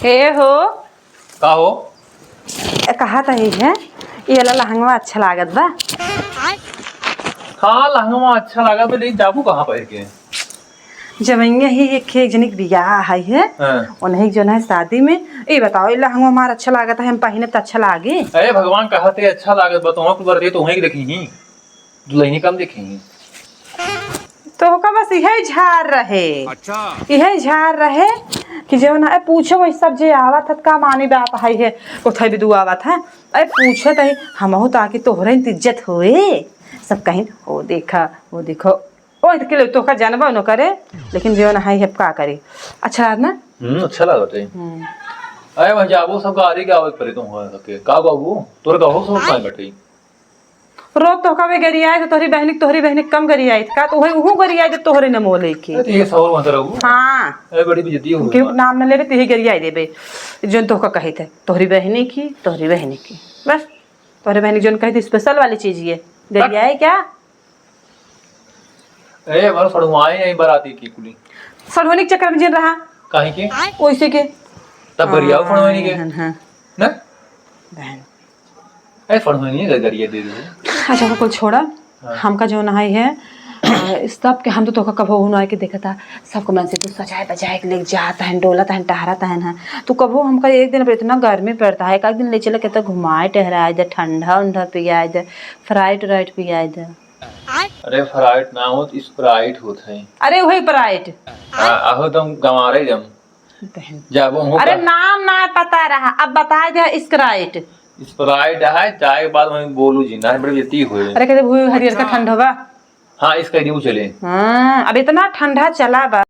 हे हो का हो? कहा था ही है ये वाला लहंगा अच्छा लागत बा। हाँ लहंगा अच्छा लगा तो लेकिन जाबू कहाँ पर के? जवैया ही एक जनिक बियाह है हाँ। उन्हें जो है शादी में। ये बताओ ये लहंगा हमारा अच्छा लागत है, हम पहने तो अच्छा लागे। अरे भगवान कहते अच्छा लागत बताओ कुछ बरते तो वहीं देखी ही दुल्हनी कम देखी ही। तो का बस यही झार रहे। अच्छा यही झार रहे कि जो ना पूछो वही सब जे आवत है का मानी बात है कोथई भी दू आवत है। अरे पूछो तही हमहु ताकि तोहरे इज्जत होए सब कहीं वो देखा वो देखो ओ के लिए तो का जानबा न करे लेकिन जो ना है का करे अच्छा ना। अच्छा लागत है। अरे वह जाबू सब गाड़ी के आवत परे तुम हो सके का बाबू तोर गाहो सब पाए बैठे। रोज तो कवे गरियाए तो तोहरी बहनी कम गरियाई का तो वही उहु गरियाई दे तोहरे न मोले के। अरे तो ये सवाल मत रहू। हां अरे बड़ी बेइज्जती हो के नाम न लेबे तेही गरियाई देबे जोन तो का कहे थे तोहरी बहनी की बस तोहरी बहनी जोन कहे थी स्पेशल वाली चीज ये गरियाए क्या। अरे मारो सड़वाए नहीं बराती की कुली सड़वनी के चक्कर में जिन रहा काहे के ओइसे के तब गरियाओ फड़वानी के हां ना बहन। अरे फड़वानी गरिया दे दे। अच्छा कुल छोड़ा हमका जो नहाई है सब के हम तो तोका कभो हुन आए के देखा था सबको मन से तू सजाए बजाए के ले जाता है डोलता है टहराता है ना तू कभो हमका एक दिन पर इतना गर्मी पड़ता है एक दिन ले चले कहता घुमाए टहराए दे ठंडा उंडा पियाए दे फ्राइड राइट पियाए दे। अरे फ्राइट ना हो तो स्प्राइट होत है। अरे वही प्राइट आहो तुम गंवारे जम जाबो हो अरे नाम ना पता रहा अब बताए दे स्प्राइट। स्प्राइट है चाय के बाद मैं बोलू जी ना बड़ी बेइज्जती हुई। अरे कहते भूई हरियर का ठंडा बा। हाँ इसका न्यू चले। हाँ अब इतना ठंडा चला बा।